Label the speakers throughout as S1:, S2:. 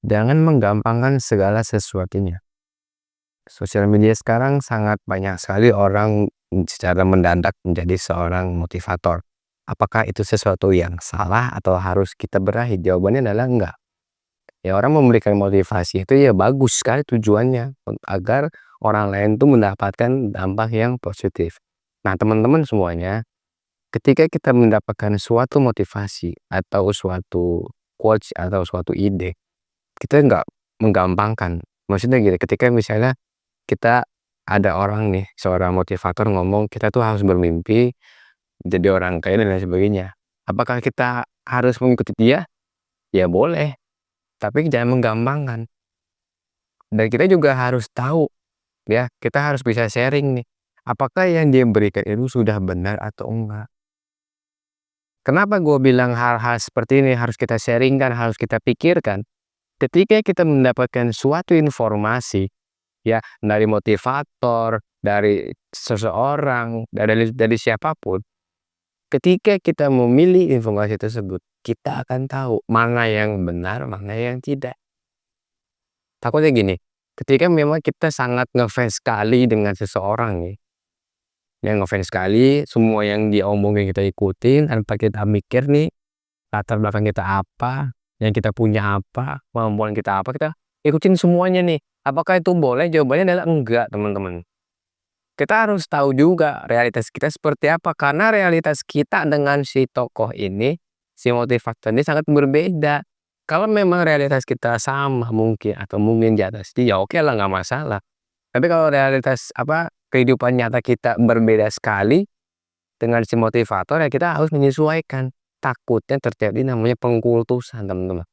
S1: Jangan menggampangkan segala sesuatunya. Sosial media sekarang sangat banyak sekali orang secara mendadak menjadi seorang motivator. Apakah itu sesuatu yang salah atau harus kita benahi? Jawabannya adalah enggak. Ya, orang memberikan motivasi itu ya bagus sekali tujuannya agar orang lain tuh mendapatkan dampak yang positif. Nah, teman-teman semuanya, ketika kita mendapatkan suatu motivasi atau suatu quotes atau suatu ide, kita nggak menggampangkan. Maksudnya gini, ketika misalnya kita ada orang nih, seorang motivator ngomong kita tuh harus bermimpi jadi orang kaya dan lain sebagainya. Apakah kita harus mengikuti dia? Ya boleh, tapi jangan menggampangkan. Dan kita juga harus tahu, ya, kita harus bisa sharing nih. Apakah yang dia berikan itu sudah benar atau enggak? Kenapa gue bilang hal-hal seperti ini harus kita sharingkan, harus kita pikirkan? Ketika kita mendapatkan suatu informasi, ya, dari motivator, dari seseorang, dari siapapun, ketika kita memilih informasi tersebut, kita akan tahu mana yang benar, mana yang tidak. Takutnya gini, ketika memang kita sangat ngefans sekali dengan seseorang nih, yang ngefans sekali, semua yang dia omongin kita ikutin tanpa kita mikir nih, latar belakang kita apa, yang kita punya apa, kemampuan kita apa, kita ikutin semuanya nih. Apakah itu boleh? Jawabannya adalah enggak, teman-teman. Kita harus tahu juga realitas kita seperti apa, karena realitas kita dengan si tokoh ini, si motivator ini sangat berbeda. Kalau memang realitas kita sama mungkin atau mungkin di atas dia, oke lah, nggak masalah. Tapi kalau realitas kehidupan nyata kita berbeda sekali dengan si motivator, ya kita harus menyesuaikan. Takutnya terjadi namanya pengkultusan, teman-teman.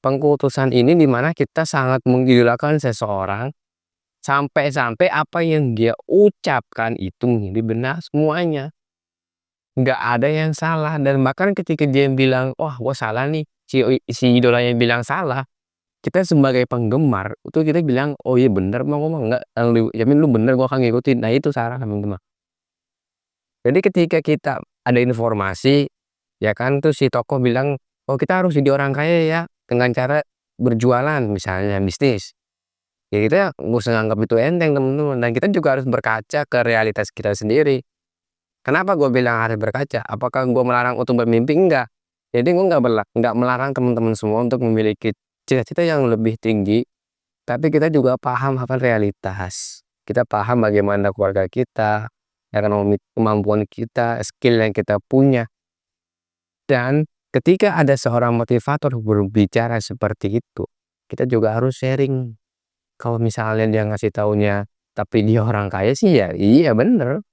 S1: Pengkultusan ini dimana kita sangat mengidolakan seseorang, sampai-sampai apa yang dia ucapkan itu menjadi benar semuanya. Nggak ada yang salah, dan bahkan ketika dia bilang, "Wah, gua salah nih," si idolanya bilang salah, kita sebagai penggemar itu kita bilang, "Oh iya bener mah, gua mah enggak, lu jamin lu bener, gua akan ngikutin." Nah itu salah, teman-teman. Jadi ketika kita ada informasi, ya kan, tuh si tokoh bilang, "Oh, kita harus jadi orang kaya ya dengan cara berjualan," misalnya bisnis. Ya kita nggak usah nganggap itu enteng, teman-teman, dan kita juga harus berkaca ke realitas kita sendiri. Kenapa gue bilang harus berkaca? Apakah gue melarang untuk bermimpi? Enggak. Jadi gue nggak melarang teman-teman semua untuk memiliki cita-cita yang lebih tinggi, tapi kita juga paham akan realitas. Kita paham bagaimana keluarga kita, ekonomi, kemampuan kita, skill yang kita punya. Dan ketika ada seorang motivator berbicara seperti itu, kita juga harus sharing. Kalau misalnya dia ngasih taunya, tapi dia orang kaya sih, ya iya bener.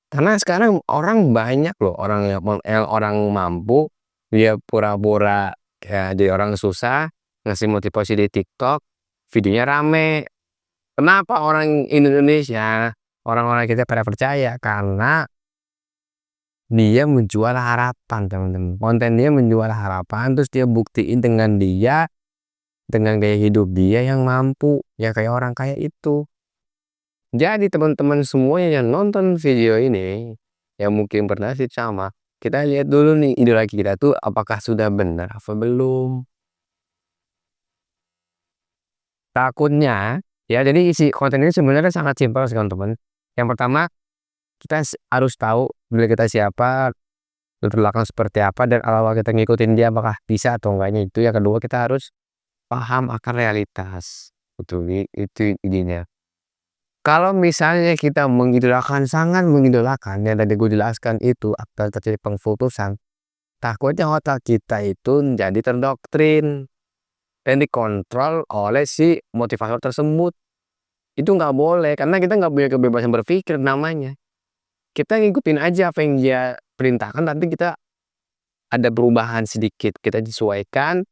S1: Karena sekarang orang banyak loh, orang yang orang mampu, dia pura-pura kayak jadi orang susah, ngasih motivasi di TikTok, videonya rame. Kenapa orang Indonesia, orang-orang kita pada percaya? Karena dia menjual harapan, teman-teman. Konten dia menjual harapan, terus dia buktiin dengan gaya hidup dia yang mampu, ya kayak orang kaya itu. Jadi teman-teman semuanya yang nonton video ini, yang mungkin bernasib sama, kita lihat dulu nih idola kita tuh apakah sudah benar apa belum. Takutnya, ya, jadi isi konten ini sebenarnya sangat simpel sih, teman-teman. Yang pertama, kita harus tahu diri kita siapa, latar belakang seperti apa, dan awal kita ngikutin dia apakah bisa atau enggaknya itu. Yang kedua, kita harus paham akan realitas. Betul, itu intinya. Kalau misalnya kita mengidolakan, sangat mengidolakan, yang tadi gue jelaskan itu akan terjadi pengkultusan, takutnya otak kita itu menjadi terdoktrin dan dikontrol oleh si motivator tersebut. Itu nggak boleh, karena kita nggak punya kebebasan berpikir namanya. Kita ngikutin aja apa yang dia perintahkan, nanti kita ada perubahan sedikit, kita disesuaikan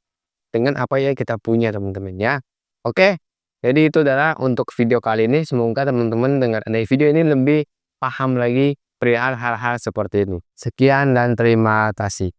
S1: dengan apa yang kita punya, teman-teman, ya. Oke, jadi itu adalah untuk video kali ini. Semoga teman-teman dengan adanya video ini lebih paham lagi perihal hal-hal seperti ini. Sekian dan terima kasih.